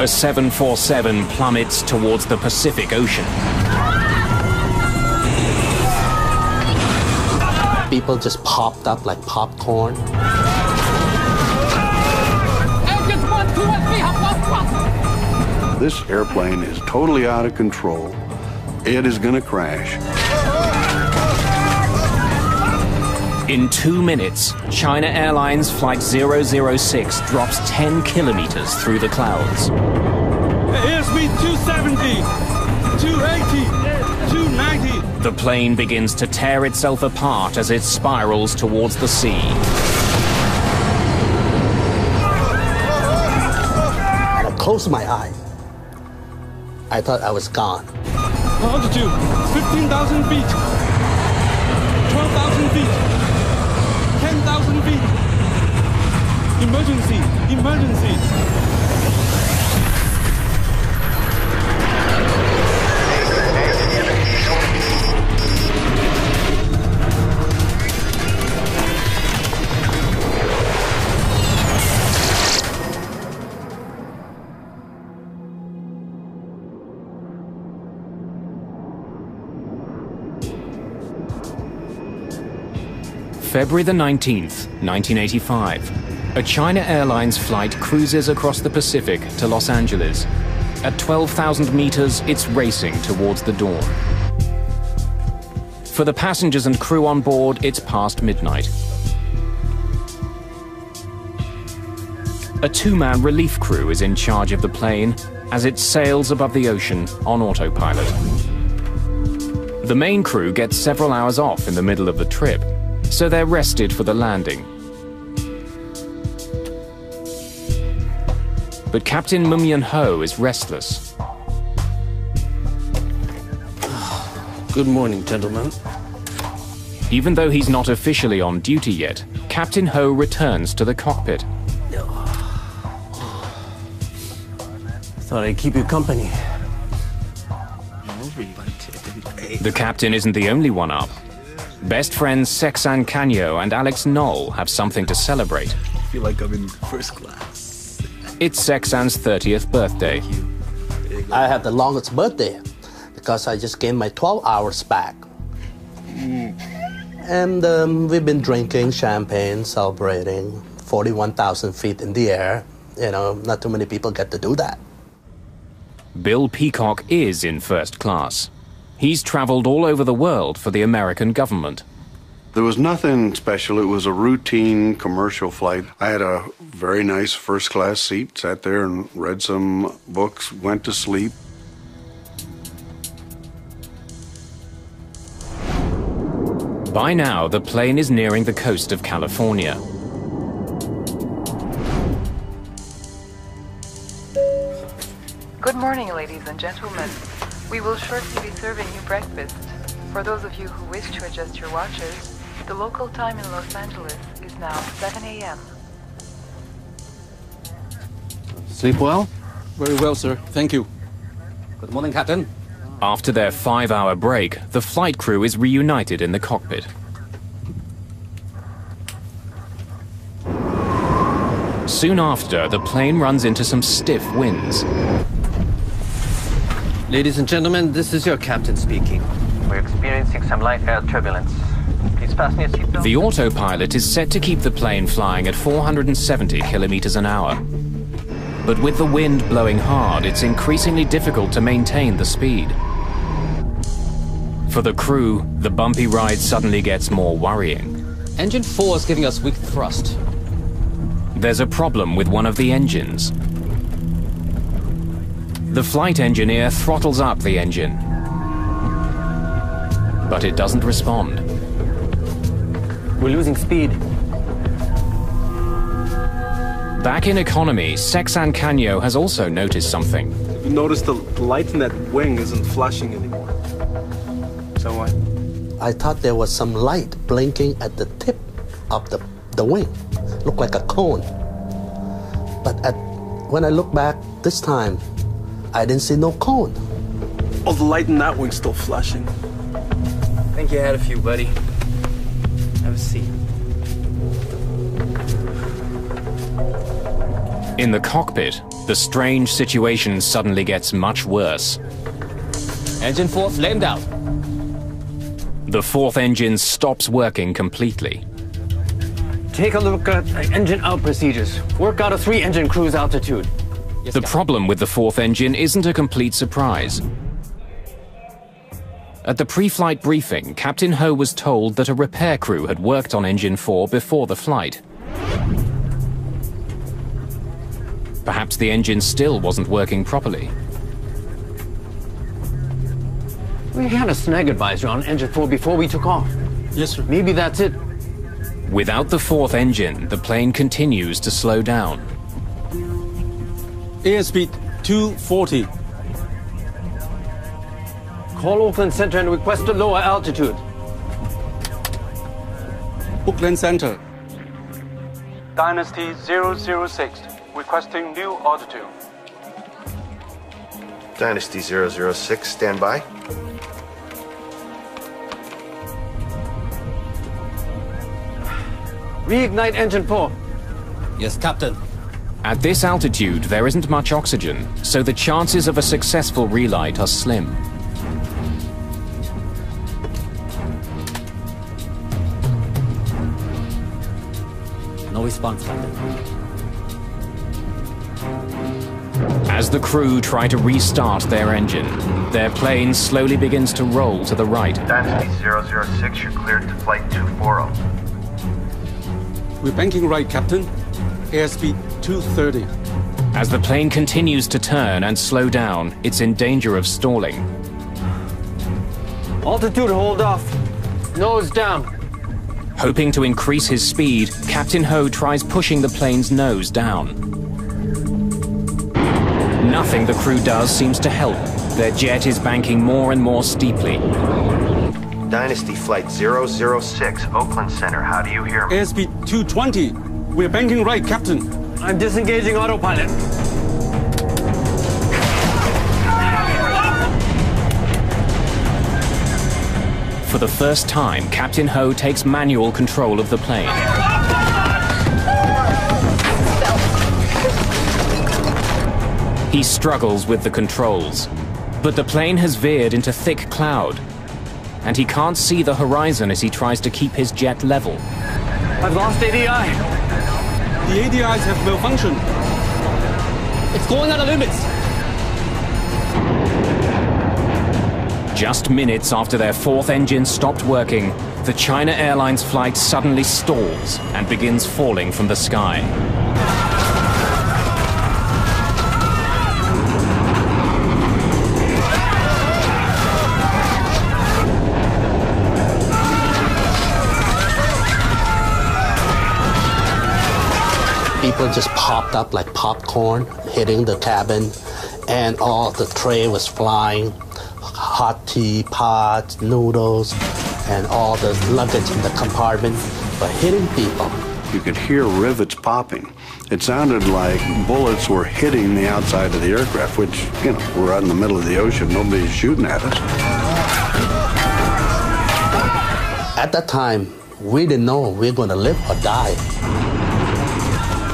A 747 plummets towards the Pacific Ocean. People just popped up like popcorn. This airplane is totally out of control. It is going to crash. In 2 minutes, China Airlines Flight 006 drops 10 kilometers through the clouds. Airspeed 270, 280, 290. The plane begins to tear itself apart as it spirals towards the sea. I closed my eye. I thought I was gone. Altitude 15,000 feet, 12,000 feet, 10,000 feet. Emergency, emergency. February the 19th, 1985. A China Airlines flight cruises across the Pacific to Los Angeles. At 12,000 meters, it's racing towards the dawn. For the passengers and crew on board, it's past midnight. A two-man relief crew is in charge of the plane as it sails above the ocean on autopilot. The main crew gets several hours off in the middle of the trip, so they're rested for the landing. But Captain Mumyan Ho is restless. Good morning, gentlemen. Even though he's not officially on duty yet, Captain Ho returns to the cockpit. Thought I'd keep you company. The captain isn't the only one up. Best friends Sexan Canyo and Alex Knoll have something to celebrate. I feel like I'm in first class. It's Sexan's 30th birthday. I had the longest birthday because I just gained my 12 hours back. And we've been drinking champagne, celebrating 41,000 feet in the air. You know, not too many people get to do that. Bill Peacock is in first class. He's traveled all over the world for the American government. There was nothing special. It was a routine commercial flight. I had a very nice first-class seat, sat there and read some books, went to sleep. By now, the plane is nearing the coast of California. Good morning, ladies and gentlemen. We will shortly be serving you breakfast. For those of you who wish to adjust your watches, the local time in Los Angeles is now 7 a.m. Sleep well? Very well, sir. Thank you. Good morning, Captain. After their 5-hour break, the flight crew is reunited in the cockpit. Soon after, the plane runs into some stiff winds. Ladies and gentlemen, this is your captain speaking. We're experiencing some light air turbulence. Please fasten your seatbelt. The autopilot is set to keep the plane flying at 470 kilometers an hour. But with the wind blowing hard, it's increasingly difficult to maintain the speed. For the crew, the bumpy ride suddenly gets more worrying. Engine 4 is giving us weak thrust. There's a problem with one of the engines. The flight engineer throttles up the engine, but it doesn't respond. We're losing speed. Back in economy, Sexan Canyo has also noticed something. You notice the light in that wing isn't flashing anymore. So why? I thought there was some light blinking at the tip of the wing. Looked like a cone. But when I look back this time, I didn't see no cone. Oh, the light in that wing's still flashing. Think you had a few, buddy. Have a seat. In the cockpit, The strange situation suddenly gets much worse. Engine 4 flamed out. The fourth engine stops working completely. Take a look at engine out procedures. Work out a 3-engine cruise altitude. Yes, The problem with the fourth engine isn't a complete surprise. At the pre-flight briefing, Captain Ho was told that a repair crew had worked on engine 4 before the flight. Perhaps the engine still wasn't working properly. We had a snag advisor on engine 4 before we took off. Yes, sir. Maybe that's it. Without the fourth engine, the plane continues to slow down. Airspeed 240. Call Auckland Center and request a lower altitude. Auckland Center. Dynasty 006. Requesting new altitude. Dynasty 006, stand by. Reignite engine 4. Yes, Captain. At this altitude, there isn't much oxygen, so the chances of a successful relight are slim. No response, Captain. As the crew try to restart their engine, their plane slowly begins to roll to the right. Dynasty 006, you're cleared to flight 240. We're banking right, Captain. Airspeed 230. As the plane continues to turn and slow down, it's in danger of stalling. Altitude hold off. Nose down. Hoping to increase his speed, Captain Ho tries pushing the plane's nose down. Nothing the crew does seems to help. Their jet is banking more and more steeply. Dynasty flight 006, Oakland Center, how do you hear me? Airspeed 220. We're banking right, Captain. I'm disengaging autopilot. For the first time, Captain Ho takes manual control of the plane. He struggles with the controls, but the plane has veered into thick cloud, and he can't see the horizon as he tries to keep his jet level. I've lost ADI. The ADIs have malfunctioned. It's going out of limits. Just minutes after their fourth engine stopped working, the China Airlines flight suddenly stalls and begins falling from the sky. People just popped up like popcorn, hitting the cabin, and all the tray was flying. Hot tea, pots, noodles, and all the luggage in the compartment were hitting people. You could hear rivets popping. It sounded like bullets were hitting the outside of the aircraft, which, you know, we're out in the middle of the ocean. Nobody's shooting at us. At that time, we didn't know we were going to live or die.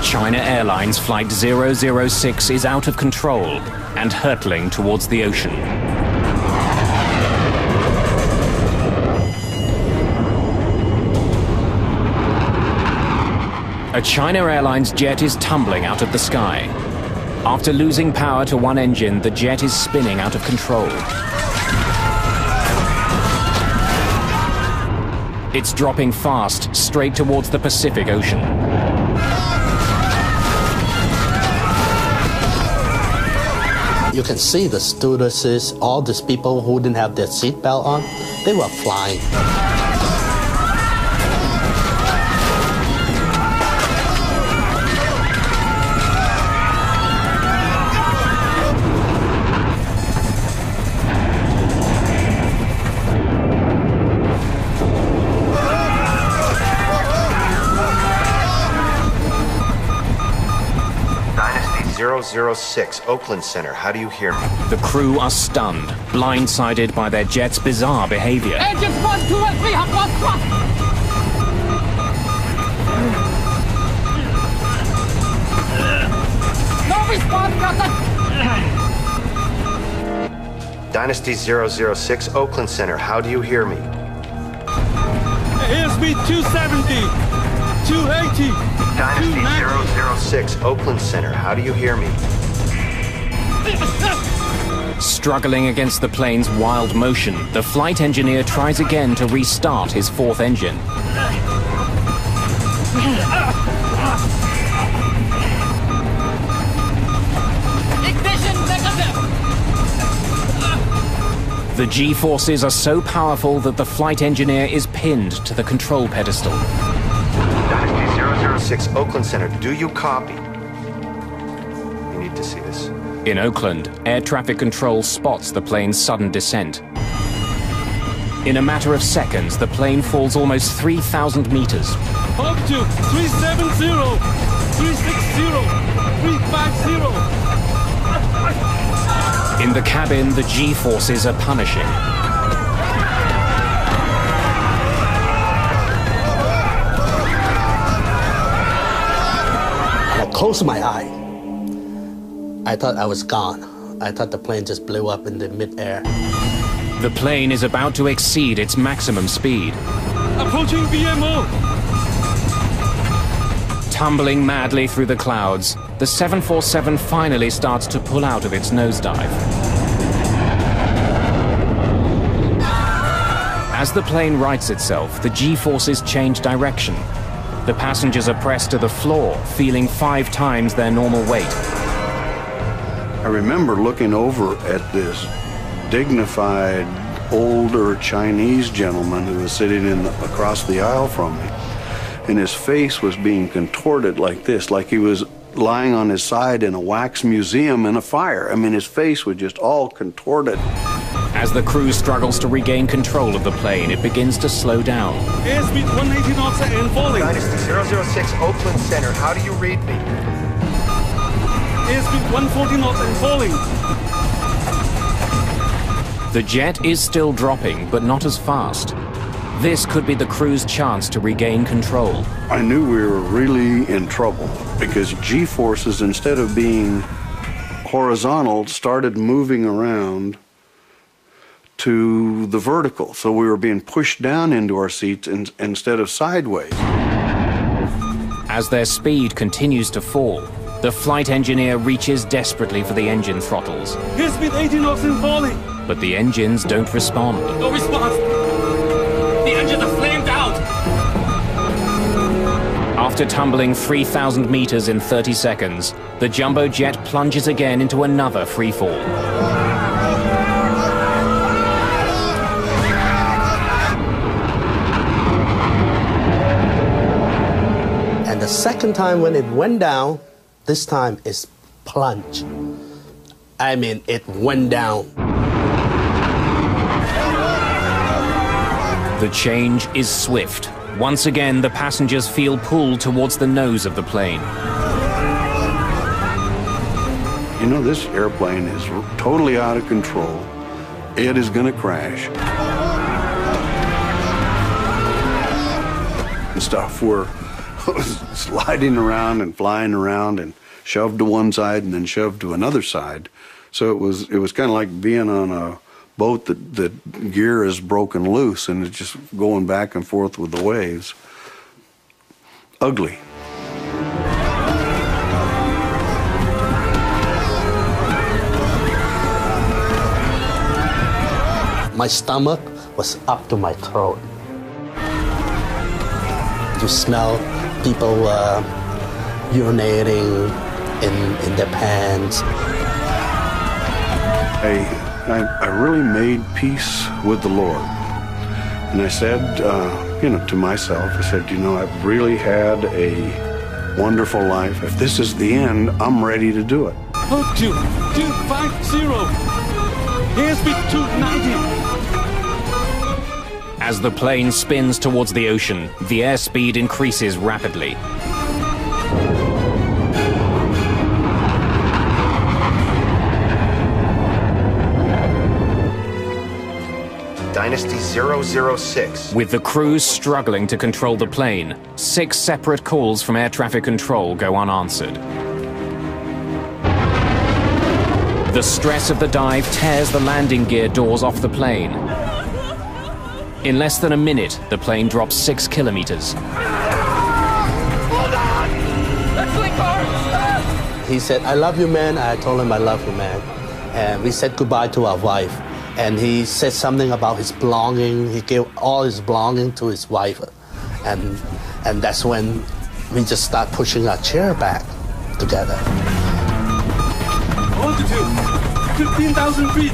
China Airlines Flight 006 is out of control and hurtling towards the ocean. A China Airlines jet is tumbling out of the sky. After losing power to one engine, the jet is spinning out of control. It's dropping fast, straight towards the Pacific Ocean. You can see the stewardesses, all these people who didn't have their seatbelt on, they were flying. Dynasty 006, Oakland Center, how do you hear me? The crew are stunned, blindsided by their jet's bizarre behavior. Engines 1, 2, and 3 have lost thrust. No response. Dynasty 006, Oakland Center, how do you hear me? Airspeed 270, 280, Dynasty 006, Oakland Center, how do you hear me? Struggling against the plane's wild motion, the flight engineer tries again to restart his fourth engine. The G-forces are so powerful that the flight engineer is pinned to the control pedestal. Dynasty 006, Oakland Center, do you copy? You need to see this. In Oakland, air traffic control spots the plane's sudden descent. In a matter of seconds, the plane falls almost 3,000 meters. up to 370, 360, 350. In the cabin, the G-forces are punishing. I closed my eye. I thought I was gone. I thought the plane just blew up in the mid-air. The plane is about to exceed its maximum speed. Approaching VMO. Tumbling madly through the clouds, the 747 finally starts to pull out of its nosedive. As the plane rights itself, the G-forces change direction. The passengers are pressed to the floor, feeling 5 times their normal weight. I remember looking over at this dignified, older Chinese gentleman who was sitting across the aisle from me. And his face was being contorted like this, like he was lying on his side in a wax museum in a fire. I mean, his face was just all contorted. As the crew struggles to regain control of the plane, it begins to slow down. Airspeed 180 knots and falling. Dynasty 006, Oakland Center, how do you read me? Airspeed 140 knots and falling. The jet is still dropping, but not as fast. This could be the crew's chance to regain control. I knew we were really in trouble because G-forces, instead of being horizontal, started moving around to the vertical. So we were being pushed down into our seats instead of sideways. As their speed continues to fall, the flight engineer reaches desperately for the engine throttles. Airspeed 80 knots and falling. But the engines don't respond. No response. The engines are flamed out. After tumbling 3,000 meters in 30 seconds, the jumbo jet plunges again into another free fall. And the second time when it went down, this time it's plunge. I mean, it went down. The change is swift. Once again, the passengers feel pulled towards the nose of the plane. You know, this airplane is totally out of control. It is going to crash. And stuff were sliding around and flying around and shoved to one side and then shoved to another side. So it was kind of like being on a boat that gear is broken loose and it's just going back and forth with the waves. Ugly. My stomach was up to my throat. You smell people urinating in their pants. I really made peace with the Lord. And I said, to myself, I said, I've really had a wonderful life. If this is the end, I'm ready to do it. Up to 250. Airspeed 290. As the plane spins towards the ocean, the airspeed increases rapidly. Dynasty 006. With the crew struggling to control the plane, 6 separate calls from air traffic control go unanswered. The stress of the dive tears the landing gear doors off the plane. In less than a minute, the plane drops 6 kilometers. Hold on! Let's link arms! He said, "I love you, man." I told him, "I love you, man." And we said goodbye to our wife. And he said something about his belonging. He gave all his belonging to his wife. And that's when we just start pushing our chair back together. Altitude, 15,000 feet.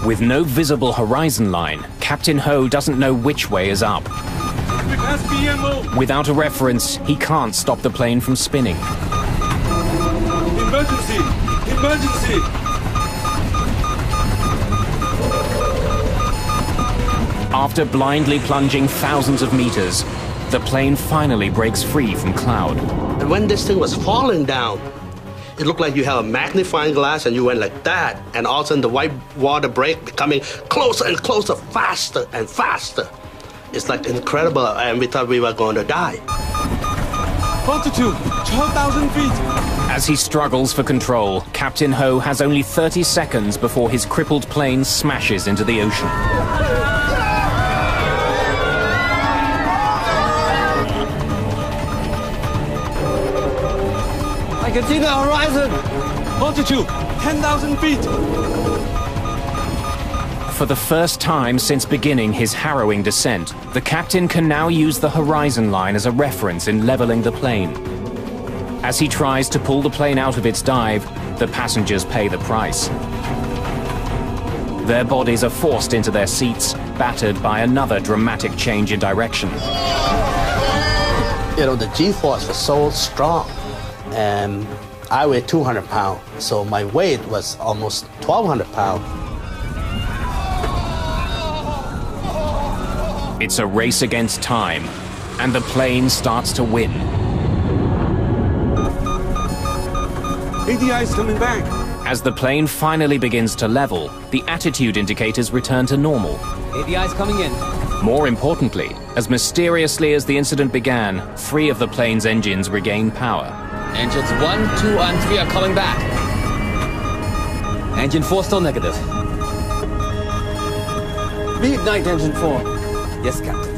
With no visible horizon line, Captain Ho doesn't know which way is up. We pass PMO. Without a reference, he can't stop the plane from spinning. Emergency! Emergency! After blindly plunging thousands of meters, the plane finally breaks free from cloud. And when this thing was falling down, it looked like you have a magnifying glass and you went like that, and all of a sudden the white water break becoming closer and closer, faster and faster. It's like incredible, and we thought we were going to die. Altitude, 12,000 feet. As he struggles for control, Captain Ho has only 30 seconds before his crippled plane smashes into the ocean. I can see the horizon! Altitude, 10,000 feet. For the first time since beginning his harrowing descent, the captain can now use the horizon line as a reference in leveling the plane. As he tries to pull the plane out of its dive, the passengers pay the price. Their bodies are forced into their seats, battered by another dramatic change in direction. You know, the G-force was so strong, and I weighed 200 pounds, so my weight was almost 1,200 pounds. It's a race against time, and the plane starts to win. ADI is coming back. As the plane finally begins to level, the attitude indicators return to normal. ADI's coming in. More importantly, as mysteriously as the incident began, 3 of the plane's engines regain power. Engines 1, 2, and 3 are coming back. Engine 4 still negative. Reignite engine 4. Yes, Captain.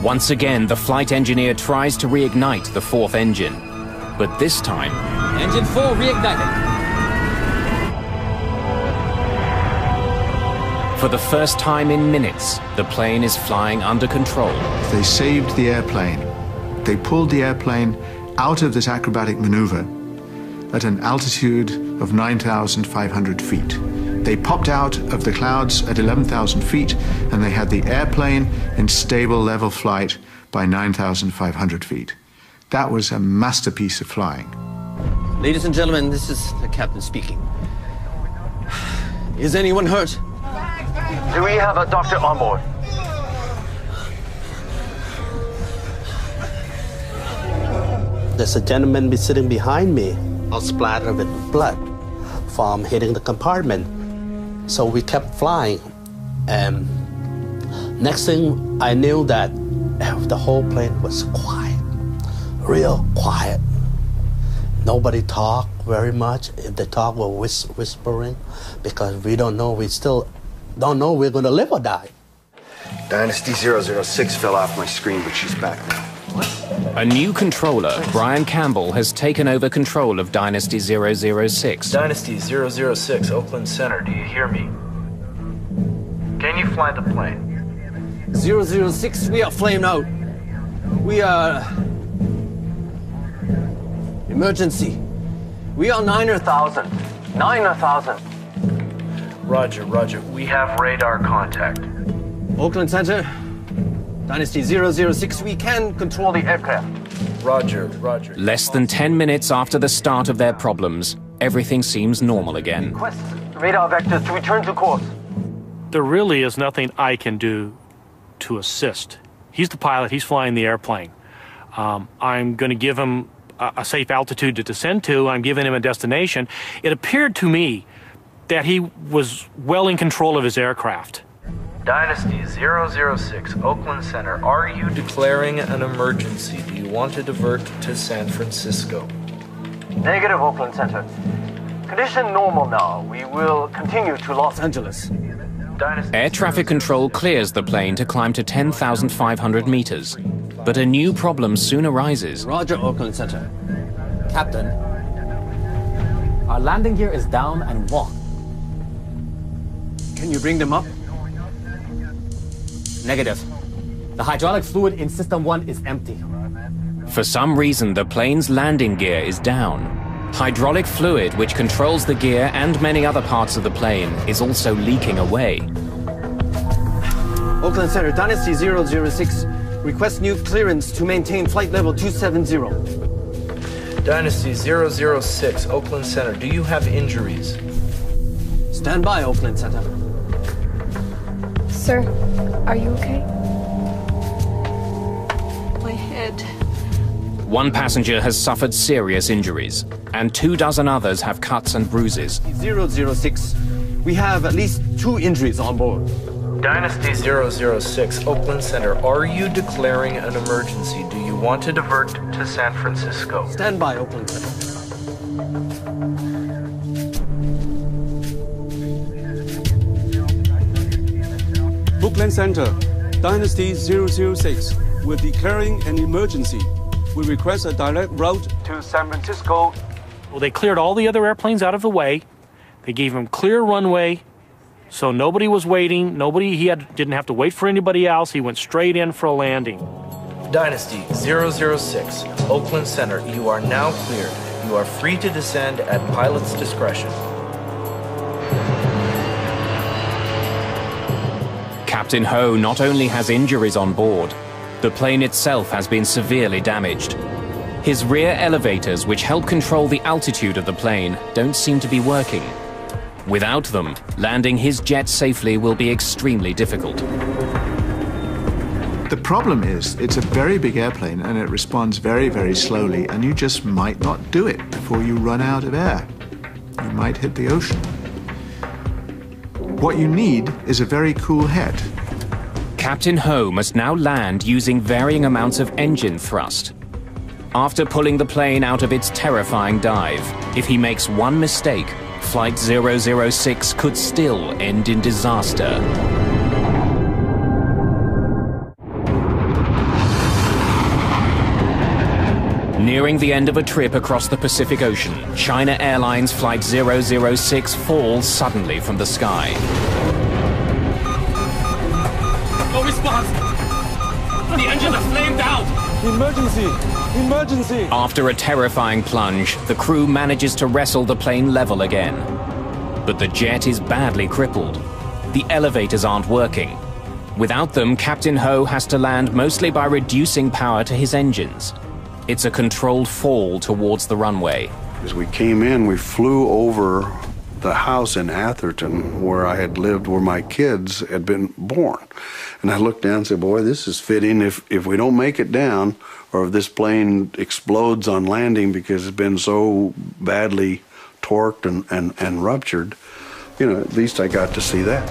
Once again, the flight engineer tries to reignite the 4th engine. But this time... Engine 4 reignited. For the first time in minutes, the plane is flying under control. They saved the airplane. They pulled the airplane out of this acrobatic maneuver at an altitude of 9,500 feet. They popped out of the clouds at 11,000 feet, and they had the airplane in stable level flight by 9,500 feet. That was a masterpiece of flying. Ladies and gentlemen, this is the captain speaking. Is anyone hurt? Do we have a doctor on board? There's a gentleman sitting behind me, all splattered with blood from hitting the compartment. So we kept flying, and next thing I knew that the whole plane was quiet, real quiet. Nobody talked very much. If they talk, we're whispering, because we don't know, we still don't know we're going to live or die. Dynasty 006 fell off my screen, but she's back now. A new controller, Brian Campbell, has taken over control of Dynasty 006. Dynasty 006, Oakland Center, do you hear me? Can you fly the plane? 006, we are flamed out. We are... Emergency. We are 9,000. 9,000. Roger, roger. We have radar contact. Oakland Center, Dynasty 006, we can control the aircraft. Roger, roger. Less than 10 minutes after the start of their problems, everything seems normal again. Request radar vectors to return to course. There really is nothing I can do to assist. He's the pilot, he's flying the airplane. I'm going to give him a safe altitude to descend to. I'm giving him a destination. It appeared to me that he was well in control of his aircraft. Dynasty 006, Oakland Center. Are you declaring an emergency? Do you want to divert to San Francisco? Negative, Oakland Center. Condition normal now. We will continue to Los Angeles. Air traffic control clears the plane to climb to 10,500 meters. But a new problem soon arises. Roger, Oakland Center. Captain, our landing gear is down and walk. Can you bring them up? Negative. The hydraulic fluid in System 1 is empty. For some reason, the plane's landing gear is down. Hydraulic fluid, which controls the gear and many other parts of the plane, is also leaking away. Oakland Center, Dynasty 006, request new clearance to maintain flight level 270. Dynasty 006, Oakland Center. Do you have injuries? Stand by, Oakland Center. Sir, are you okay? My head. One passenger has suffered serious injuries, and 24 others have cuts and bruises. 006, we have at least 2 injuries on board. Dynasty 006, Oakland Center. Are you declaring an emergency? Do you want to divert to San Francisco? Stand by, Oakland Center. Oakland Center, Dynasty 006. We're declaring an emergency. We request a direct route to San Francisco. Well, they cleared all the other airplanes out of the way. They gave him clear runway, so nobody was waiting. Didn't have to wait for anybody else. He went straight in for a landing. Dynasty 006, Oakland Center. You are now cleared. You are free to descend at pilot's discretion. Captain Ho not only has injuries on board, the plane itself has been severely damaged. His rear elevators, which help control the altitude of the plane, don't seem to be working. Without them, landing his jet safely will be extremely difficult. The problem is, it's a very big airplane and it responds very, very slowly, and you just might not do it before you run out of air. You might hit the ocean. What you need is a very cool head. Captain Ho must now land using varying amounts of engine thrust. After pulling the plane out of its terrifying dive, if he makes one mistake, Flight 006 could still end in disaster. Nearing the end of a trip across the Pacific Ocean, China Airlines Flight 006 falls suddenly from the sky. No response! The engines are flamed out! Emergency! Emergency! After a terrifying plunge, the crew manages to wrestle the plane level again. But the jet is badly crippled. The elevators aren't working. Without them, Captain Ho has to land mostly by reducing power to his engines. It's a controlled fall towards the runway. As we came in, we flew over the house in Atherton where I had lived, where my kids had been born. And I looked down and said, boy, this is fitting. If we don't make it down, or if this plane explodes on landing because it's been so badly torqued and ruptured, you know, at least I got to see that.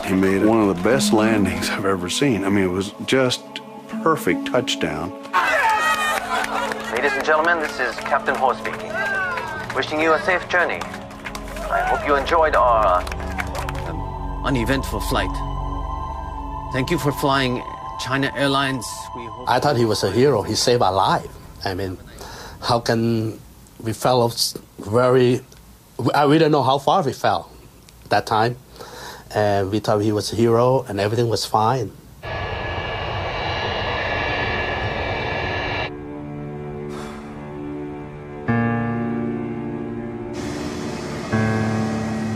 He made one of the best landings I've ever seen. I mean, it was just perfect touchdown. Ladies and gentlemen, this is Captain Ho speaking. Wishing you a safe journey. I hope you enjoyed our uneventful flight. Thank you for flying China Airlines. I thought he was a hero. He saved our life. I mean, how can we fell we didn't know how far we fell that time. And we thought he was a hero and everything was fine.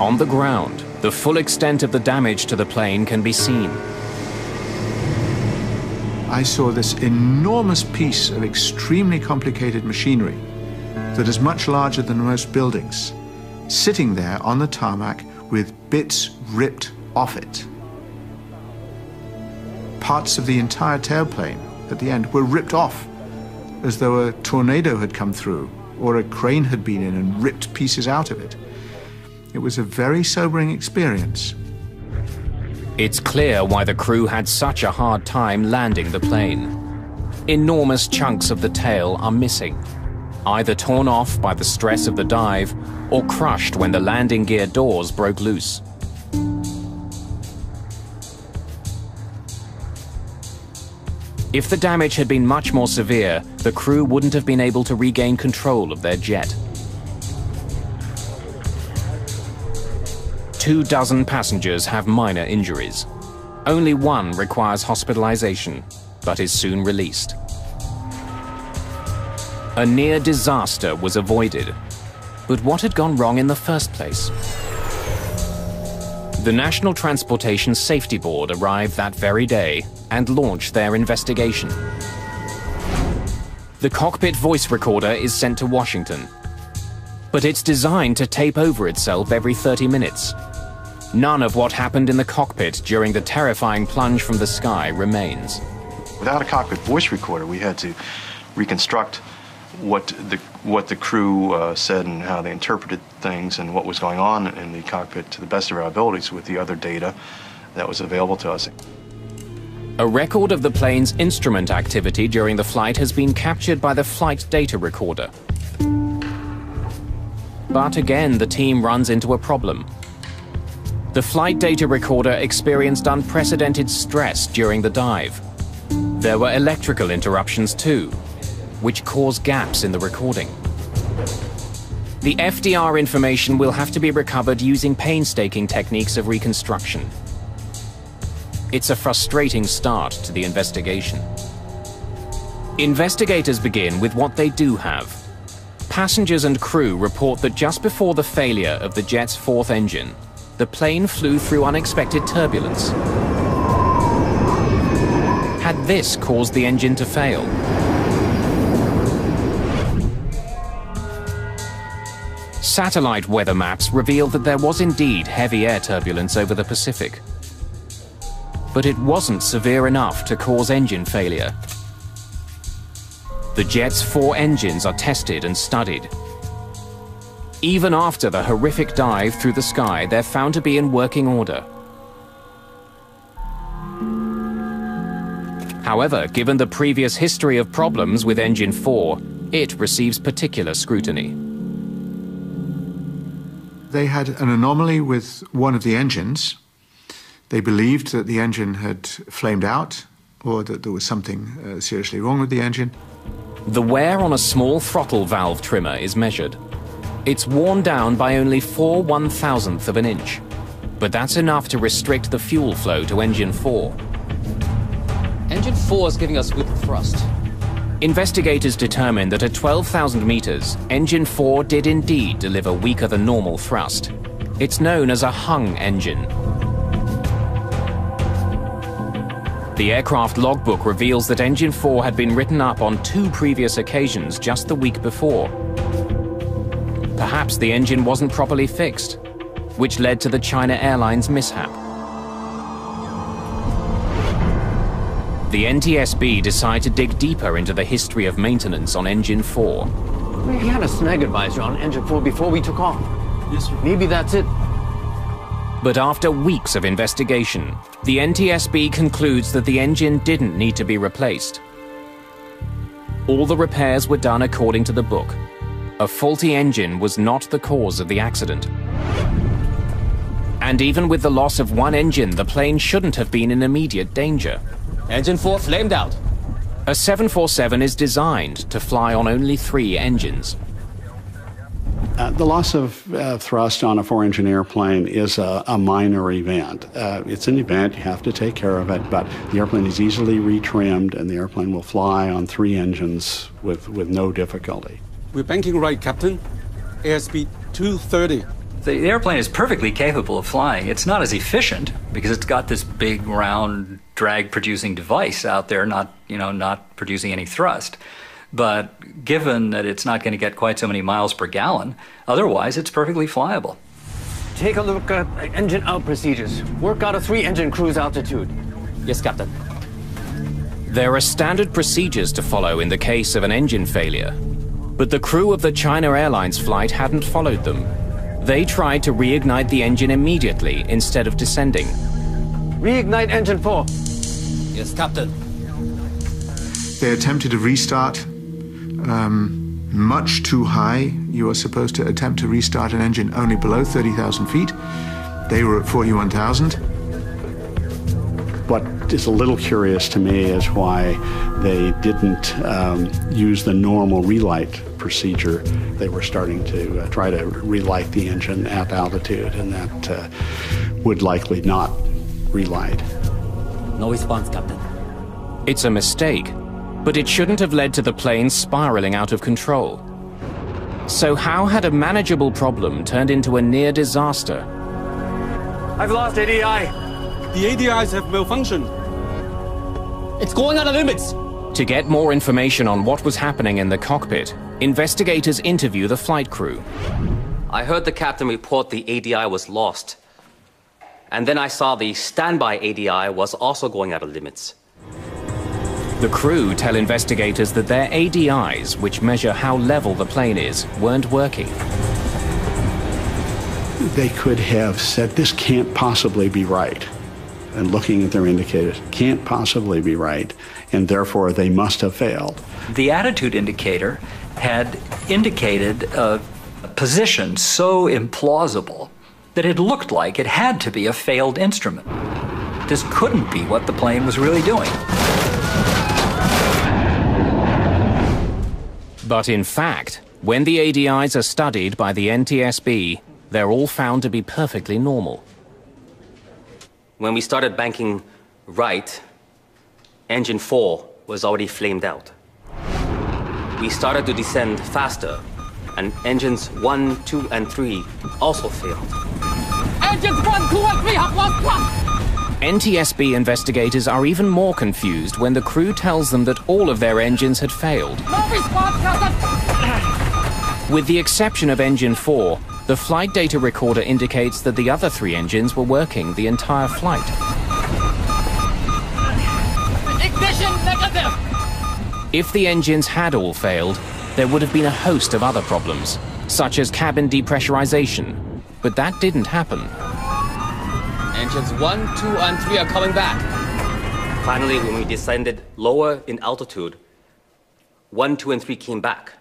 On the ground, the full extent of the damage to the plane can be seen. I saw this enormous piece of extremely complicated machinery that is much larger than most buildings, sitting there on the tarmac with bits ripped off it. Parts of the entire tailplane at the end were ripped off, as though a tornado had come through or a crane had been in and ripped pieces out of it. It was a very sobering experience. It's clear why the crew had such a hard time landing the plane. Enormous chunks of the tail are missing, either torn off by the stress of the dive or crushed when the landing gear doors broke loose. If the damage had been much more severe, the crew wouldn't have been able to regain control of their jet. 24 passengers have minor injuries. Only one requires hospitalization, but is soon released. A near disaster was avoided. But what had gone wrong in the first place? The National Transportation Safety Board arrived that very day and launched their investigation. The cockpit voice recorder is sent to Washington, but it's designed to tape over itself every 30 minutes. None of what happened in the cockpit during the terrifying plunge from the sky remains. Without a cockpit voice recorder, we had to reconstruct what the crew said and how they interpreted things and what was going on in the cockpit to the best of our abilities with the other data that was available to us. A record of the plane's instrument activity during the flight has been captured by the flight data recorder. But again, the team runs into a problem. The flight data recorder experienced unprecedented stress during the dive. There were electrical interruptions too, which caused gaps in the recording. The FDR information will have to be recovered using painstaking techniques of reconstruction. It's a frustrating start to the investigation. Investigators begin with what they do have. Passengers and crew report that just before the failure of the jet's fourth engine, the plane flew through unexpected turbulence. Had this caused the engine to fail? Satellite weather maps revealed that there was indeed heavy air turbulence over the Pacific. But it wasn't severe enough to cause engine failure. The jet's 4 engines are tested and studied. Even after the horrific dive through the sky, they're found to be in working order. However, given the previous history of problems with Engine 4, it receives particular scrutiny. They had an anomaly with one of the engines. They believed that the engine had flamed out or that there was something seriously wrong with the engine. The wear on a small throttle valve trimmer is measured. It's worn down by only 4/1000th of an inch, but that's enough to restrict the fuel flow to Engine 4. Engine 4 is giving us weak thrust. Investigators determined that at 12,000 meters, Engine 4 did indeed deliver weaker than normal thrust. It's known as a hung engine. The aircraft logbook reveals that Engine 4 had been written up on 2 previous occasions just the week before. Perhaps the engine wasn't properly fixed, which led to the China Airlines mishap. The NTSB decided to dig deeper into the history of maintenance on Engine 4. We had a snag advisor on Engine 4 before we took off. Yes, sir. Maybe that's it. But after weeks of investigation, the NTSB concludes that the engine didn't need to be replaced. All the repairs were done according to the book. A faulty engine was not the cause of the accident. And even with the loss of one engine, the plane shouldn't have been in immediate danger. Engine 4 flamed out. A 747 is designed to fly on only 3 engines. The loss of thrust on a 4-engine airplane is a minor event. It's an event, you have to take care of it, but the airplane is easily retrimmed and the airplane will fly on 3 engines with no difficulty. We're banking right, Captain. Airspeed 230. The airplane is perfectly capable of flying. It's not as efficient because it's got this big, round, drag-producing device out there, not producing any thrust. But given that it's not going to get quite so many miles per gallon, otherwise it's perfectly flyable. Take a look at engine out procedures. Work out a 3-engine cruise altitude. Yes, Captain. There are standard procedures to follow in the case of an engine failure. But the crew of the China Airlines flight hadn't followed them. They tried to reignite the engine immediately instead of descending. Reignite engine 4. Yes, Captain. They attempted to restart much too high. You are supposed to attempt to restart an engine only below 30,000 feet. They were at 41,000. What is a little curious to me is why they didn't use the normal relight procedure. They were starting to try to relight the engine at altitude, and that would likely not relight. No response, Captain. It's a mistake, but it shouldn't have led to the plane spiraling out of control. So how had a manageable problem turned into a near disaster? I've lost ADI. The ADIs have malfunctioned. It's going out of limits. To get more information on what was happening in the cockpit, investigators interview the flight crew. I heard the captain report the ADI was lost. And then I saw the standby ADI was also going out of limits. The crew tell investigators that their ADIs, which measure how level the plane is, weren't working. They could have said, this can't possibly be right. And looking at their indicators, can't possibly be right, and therefore they must have failed. The attitude indicator had indicated a position so implausible that it looked like it had to be a failed instrument. This couldn't be what the plane was really doing. But in fact, when the ADIs are studied by the NTSB, they're all found to be perfectly normal. When we started banking right, engine 4 was already flamed out. We started to descend faster, and engines 1, 2, and 3 also failed. Engines 1, 2, and 3 have lost thrust! NTSB investigators are even more confused when the crew tells them that all of their engines had failed. No response, Captain! With the exception of engine 4, the flight data recorder indicates that the other 3 engines were working the entire flight. Ignition negative! If the engines had all failed, there would have been a host of other problems, such as cabin depressurization, but that didn't happen. Engines 1, 2, and 3 are coming back. Finally, when we descended lower in altitude, 1, 2, and 3 came back,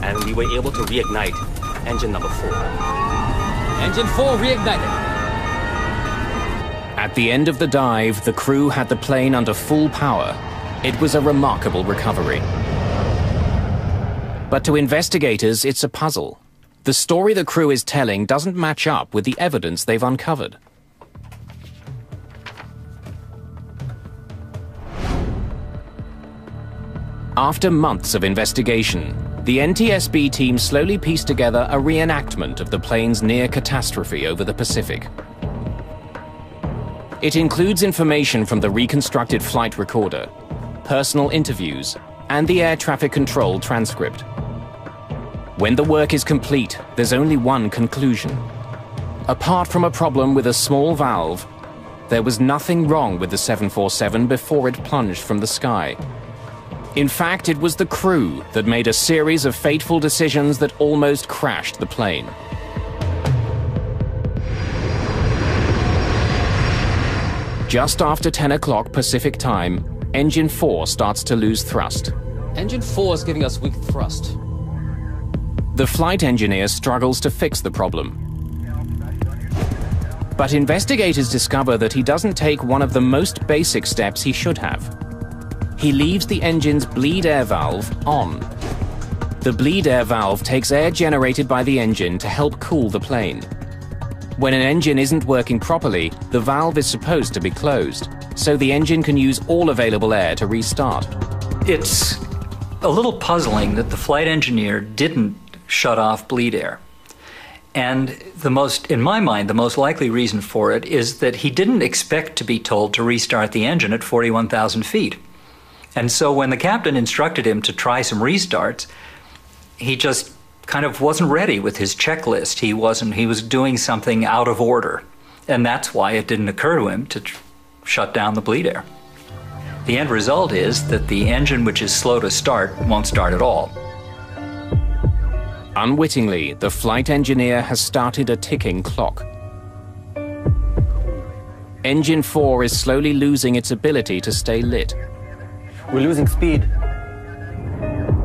and we were able to reignite engine number 4. Engine 4 reignited. At the end of the dive, the crew had the plane under full power. It was a remarkable recovery. But to investigators, it's a puzzle. The story the crew is telling doesn't match up with the evidence they've uncovered. After months of investigation, the NTSB team slowly pieced together a reenactment of the plane's near catastrophe over the Pacific. It includes information from the reconstructed flight recorder, personal interviews, and the air traffic control transcript. When the work is complete, there's only one conclusion. Apart from a problem with a small valve, there was nothing wrong with the 747 before it plunged from the sky. In fact, it was the crew that made a series of fateful decisions that almost crashed the plane. Just after 10 o'clock Pacific time, engine 4 starts to lose thrust. Engine 4 is giving us weak thrust. The flight engineer struggles to fix the problem. But investigators discover that he doesn't take one of the most basic steps he should have. He leaves the engine's bleed air valve on. The bleed air valve takes air generated by the engine to help cool the plane. When an engine isn't working properly, the valve is supposed to be closed, so the engine can use all available air to restart. It's a little puzzling that the flight engineer didn't shut off bleed air. And in my mind, the most likely reason for it is that he didn't expect to be told to restart the engine at 41,000 feet. And so when the captain instructed him to try some restarts, he just kind of wasn't ready with his checklist. He was doing something out of order. And that's why it didn't occur to him to shut down the bleed air. The end result is that the engine, which is slow to start, won't start at all. Unwittingly, the flight engineer has started a ticking clock. Engine 4 is slowly losing its ability to stay lit. We're losing speed.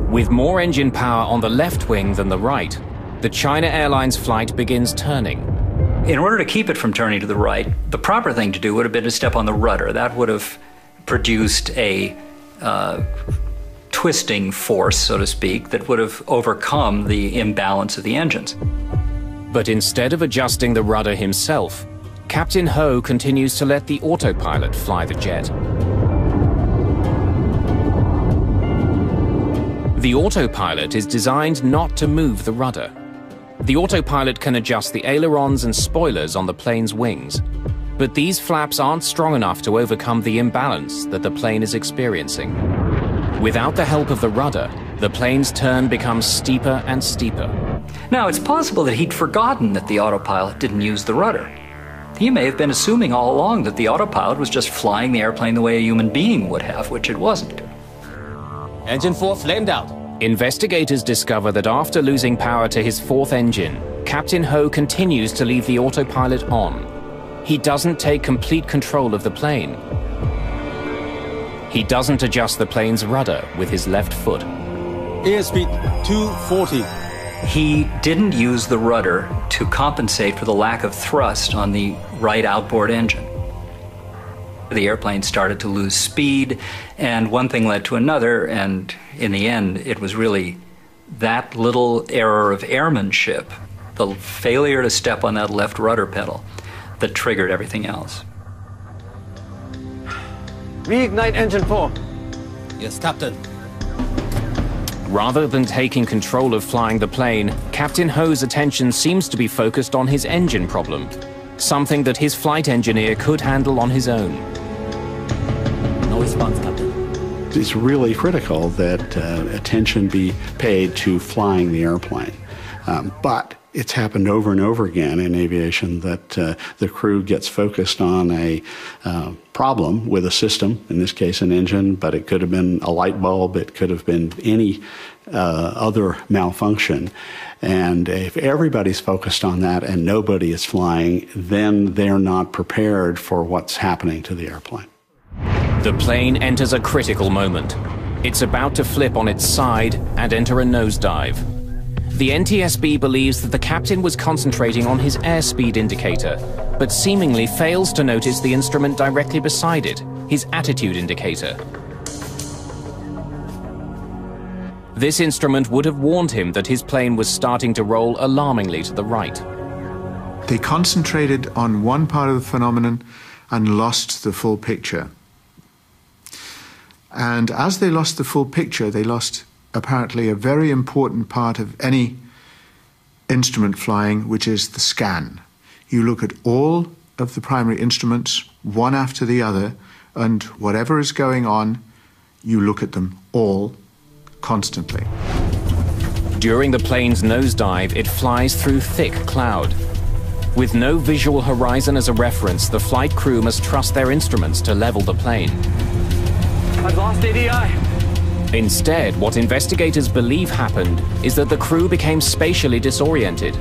With more engine power on the left wing than the right, the China Airlines flight begins turning. In order to keep it from turning to the right, the proper thing to do would have been to step on the rudder. That would have produced a twisting force, so to speak, that would have overcome the imbalance of the engines. But instead of adjusting the rudder himself, Captain Ho continues to let the autopilot fly the jet. The autopilot is designed not to move the rudder. The autopilot can adjust the ailerons and spoilers on the plane's wings, but these flaps aren't strong enough to overcome the imbalance that the plane is experiencing. Without the help of the rudder, the plane's turn becomes steeper and steeper. Now, it's possible that he'd forgotten that the autopilot didn't use the rudder. He may have been assuming all along that the autopilot was just flying the airplane the way a human being would have, which it wasn't. Engine 4 flamed out. Investigators discover that after losing power to his fourth engine, Captain Ho continues to leave the autopilot on. He doesn't take complete control of the plane. He doesn't adjust the plane's rudder with his left foot. Airspeed 240. He didn't use the rudder to compensate for the lack of thrust on the right outboard engine. The airplane started to lose speed, and one thing led to another, and in the end, it was really that little error of airmanship, the failure to step on that left rudder pedal, that triggered everything else. Reignite engine 4. Yes, Captain. Rather than taking control of flying the plane, Captain Ho's attention seems to be focused on his engine problem, something that his flight engineer could handle on his own. No response, Captain. It's really critical that attention be paid to flying the airplane. But it's happened over and over again in aviation that the crew gets focused on a problem with a system, in this case an engine, but it could have been a light bulb, it could have been any other malfunction. And if everybody's focused on that and nobody is flying, then they're not prepared for what's happening to the airplane. The plane enters a critical moment. It's about to flip on its side and enter a nosedive. The NTSB believes that the captain was concentrating on his airspeed indicator, but seemingly fails to notice the instrument directly beside it, his attitude indicator. This instrument would have warned him that his plane was starting to roll alarmingly to the right. They concentrated on one part of the phenomenon and lost the full picture. And as they lost the full picture, they lost apparently a very important part of any instrument flying, which is the scan. You look at all of the primary instruments, one after the other, and whatever is going on, you look at them all constantly. During the plane's nosedive, it flies through thick cloud. With no visual horizon as a reference, the flight crew must trust their instruments to level the plane. I've lost ADI. Instead, what investigators believe happened is that the crew became spatially disoriented.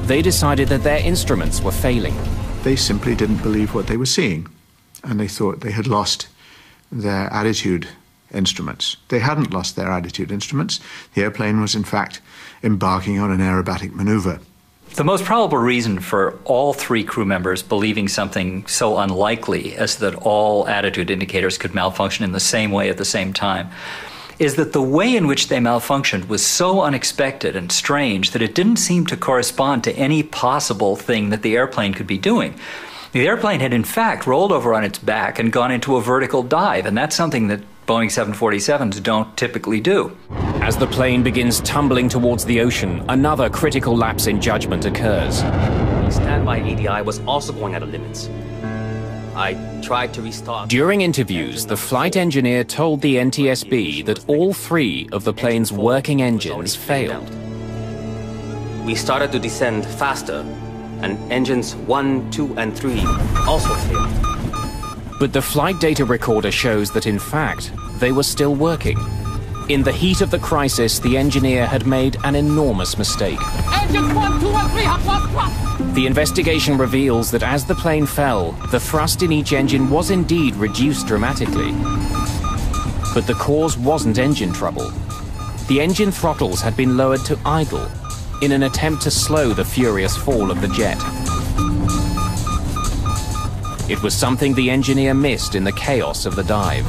They decided that their instruments were failing. They simply didn't believe what they were seeing, and they thought they had lost their attitude instruments. They hadn't lost their attitude instruments. The airplane was, in fact, embarking on an aerobatic maneuver. The most probable reason for all three crew members believing something so unlikely as that all attitude indicators could malfunction in the same way at the same time is that the way in which they malfunctioned was so unexpected and strange that it didn't seem to correspond to any possible thing that the airplane could be doing. The airplane had in fact rolled over on its back and gone into a vertical dive, and that's something that Boeing 747s don't typically do. As the plane begins tumbling towards the ocean, another critical lapse in judgment occurs. The standby ADI was also going out of limits. I tried to restart. During interviews, the flight engineer told the NTSB that all 3 of the plane's working engines failed. We started to descend faster, and engines 1, 2, and 3 also failed. But the flight data recorder shows that in fact, they were still working. In the heat of the crisis, the engineer had made an enormous mistake. Engines 1, 2, and 3 have lost thrust! The investigation reveals that as the plane fell, the thrust in each engine was indeed reduced dramatically. But the cause wasn't engine trouble. The engine throttles had been lowered to idle in an attempt to slow the furious fall of the jet. It was something the engineer missed in the chaos of the dive.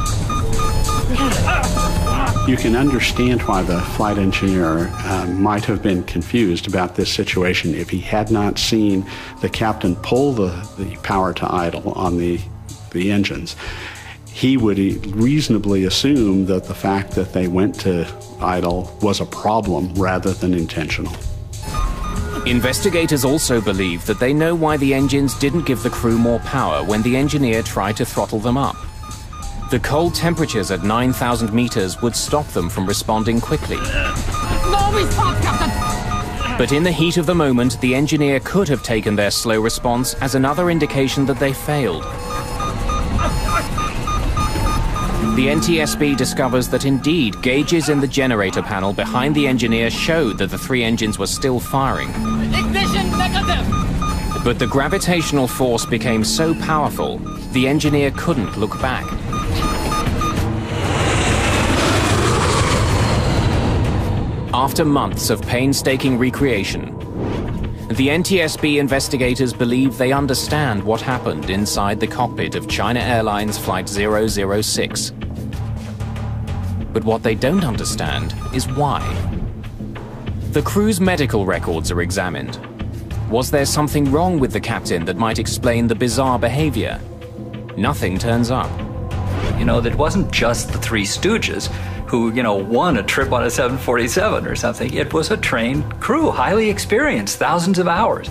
You can understand why the flight engineer might have been confused about this situation if he had not seen the captain pull the power to idle on the engines. He would reasonably assume that the fact that they went to idle was a problem rather than intentional. Investigators also believe that they know why the engines didn't give the crew more power when the engineer tried to throttle them up. The cold temperatures at 9,000 meters would stop them from responding quickly. No response, Captain! But in the heat of the moment, the engineer could have taken their slow response as another indication that they failed. The NTSB discovers that indeed gauges in the generator panel behind the engineer showed that the 3 engines were still firing. Ignition negative! But the gravitational force became so powerful, the engineer couldn't look back. After months of painstaking recreation, the NTSB investigators believe they understand what happened inside the cockpit of China Airlines Flight 006. But what they don't understand is why. The crew's medical records are examined. Was there something wrong with the captain that might explain the bizarre behavior? Nothing turns up. You know, that wasn't just the 3 Stooges who, won a trip on a 747 or something. It was a trained crew, highly experienced, thousands of hours.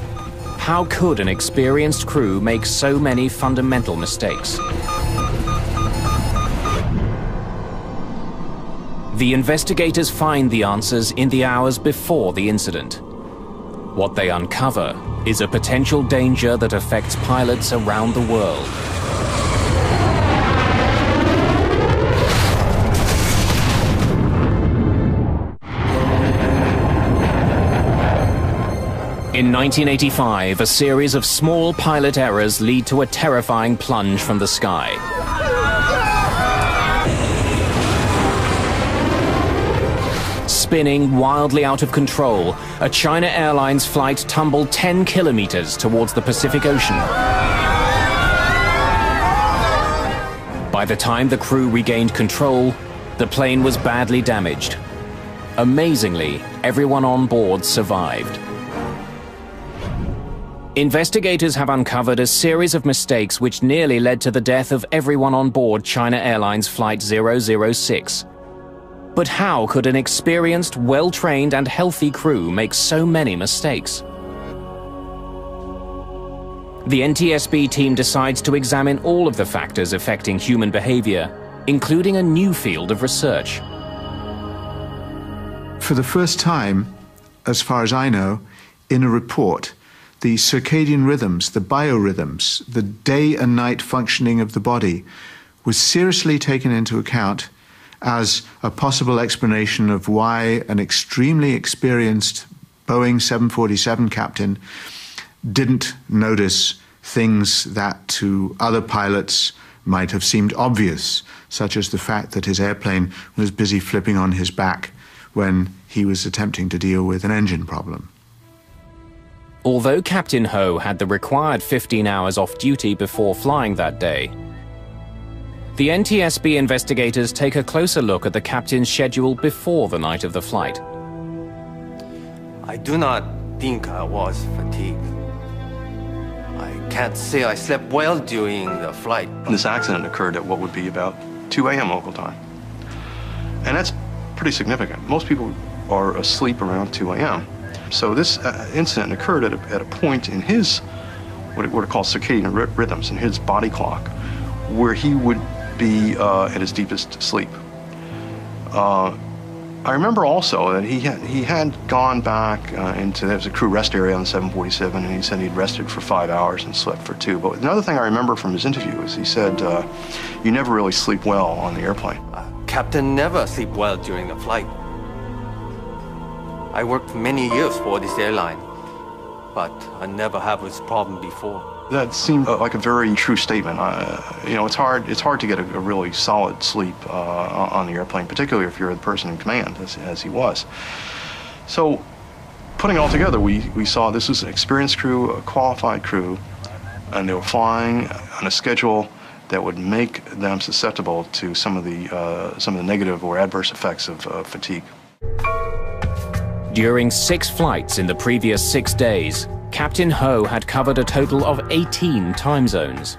How could an experienced crew make so many fundamental mistakes? The investigators find the answers in the hours before the incident. What they uncover is a potential danger that affects pilots around the world. In 1985, a series of small pilot errors lead to a terrifying plunge from the sky. Spinning wildly out of control, a China Airlines flight tumbled 10 kilometers towards the Pacific Ocean. By the time the crew regained control, the plane was badly damaged. Amazingly, everyone on board survived. Investigators have uncovered a series of mistakes which nearly led to the death of everyone on board China Airlines Flight 006. But how could an experienced, well-trained and healthy crew make so many mistakes? The NTSB team decides to examine all of the factors affecting human behavior, including a new field of research. For the first time, as far as I know, in a report, the circadian rhythms, the biorhythms, the day and night functioning of the body was seriously taken into account as a possible explanation of why an extremely experienced Boeing 747 captain didn't notice things that to other pilots might have seemed obvious, such as the fact that his airplane was busy flipping on his back when he was attempting to deal with an engine problem. Although Captain Ho had the required 15 hours off duty before flying that day, the NTSB investigators take a closer look at the captain's schedule before the night of the flight. I do not think I was fatigued. I can't say I slept well during the flight. This accident occurred at what would be about 2 a.m. local time. And that's pretty significant. Most people are asleep around 2 a.m. So this incident occurred at a point in his what are called circadian rhythms in his body clock, where he would be at his deepest sleep. I remember also that he had gone back there was a crew rest area on the 747, and he said he'd rested for 5 hours and slept for 2. But another thing I remember from his interview is he said, you never really sleep well on the airplane. Captain never sleep well during the flight. I worked many years for this airline, but I never had this problem before. That seemed like a very true statement. You know, it's hard to get a really solid sleep on the airplane, particularly if you're the person in command, as he was. So, putting it all together, we saw this was an experienced crew, a qualified crew, and they were flying on a schedule that would make them susceptible to some of the negative or adverse effects of fatigue. During 6 flights in the previous 6 days, Captain Ho had covered a total of 18 time zones.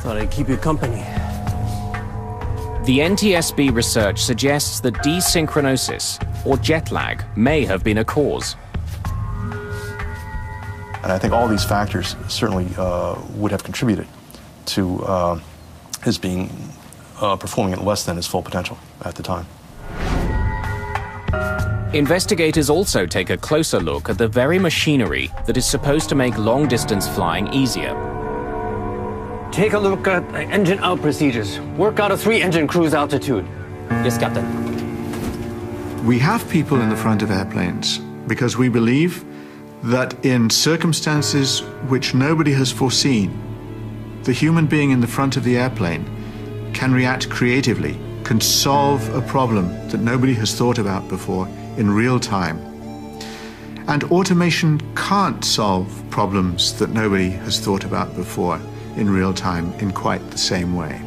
Thought I'd keep you company. The NTSB research suggests that desynchronisis, or jet lag, may have been a cause. And I think all these factors certainly would have contributed to his being performing at less than his full potential at the time. Investigators also take a closer look at the very machinery that is supposed to make long-distance flying easier. Take a look at engine out procedures. Work out a 3-engine cruise altitude. Yes, Captain. We have people in the front of airplanes because we believe that in circumstances which nobody has foreseen, the human being in the front of the airplane can react creatively, can solve a problem that nobody has thought about before in real time. And automation can't solve problems that nobody has thought about before in real time in quite the same way.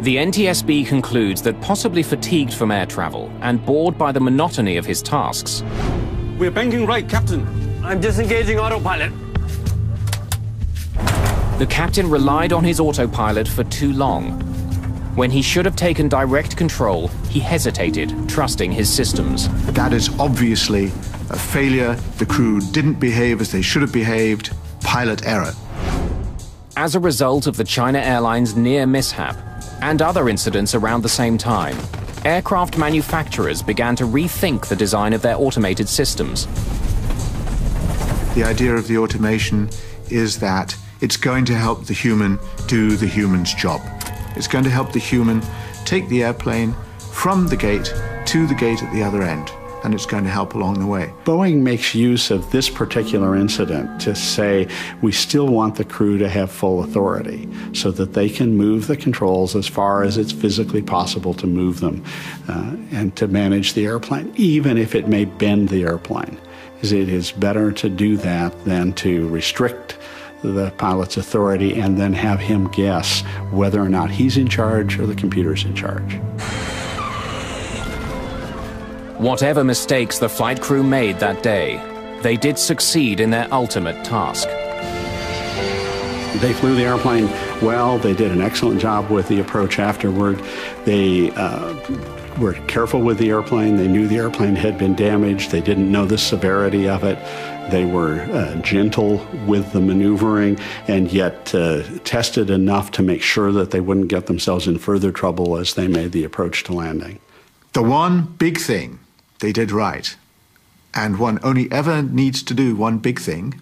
The NTSB concludes that possibly fatigued from air travel and bored by the monotony of his tasks, We're banking right, Captain. I'm disengaging autopilot. the captain relied on his autopilot for too long. When he should have taken direct control, he hesitated, trusting his systems. That is obviously a failure. The crew didn't behave as they should have behaved. Pilot error. As a result of the China Airlines near mishap and other incidents around the same time, aircraft manufacturers began to rethink the design of their automated systems. The idea of the automation is that it's going to help the human do the human's job. It's going to help the human take the airplane from the gate to the gate at the other end, and it's going to help along the way. Boeing makes use of this particular incident to say we still want the crew to have full authority so that they can move the controls as far as it's physically possible to move them and to manage the airplane, even if it may bend the airplane. It is better to do that than to restrict the pilot's authority and then have him guess whether or not he's in charge or the computer's in charge. Whatever mistakes the flight crew made that day, they did succeed in their ultimate task. They flew the airplane well. They did an excellent job with the approach afterward. They were careful with the airplane. They knew the airplane had been damaged. They didn't know the severity of it. They were gentle with the maneuvering and yet tested enough to make sure that they wouldn't get themselves in further trouble as they made the approach to landing. The one big thing they did right, and one only ever needs to do one big thing,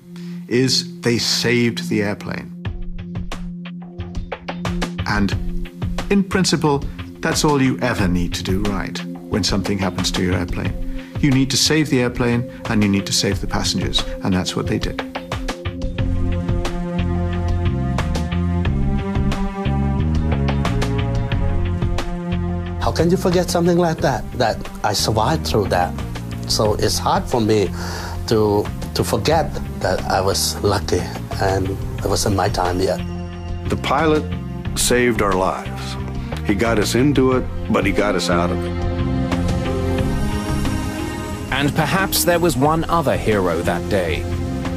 is they saved the airplane. And in principle, that's all you ever need to do right when something happens to your airplane. You need to save the airplane and you need to save the passengers, and that's what they did. How can you forget something like that? That I survived through that. So it's hard for me to forget that I was lucky and it wasn't my time yet. The pilot saved our lives. He got us into it, but he got us out of it. And perhaps there was one other hero that day,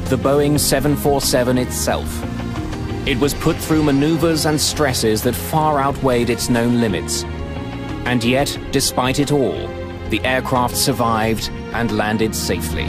the Boeing 747 itself. It was put through maneuvers and stresses that far outweighed its known limits. And yet, despite it all, the aircraft survived and landed safely.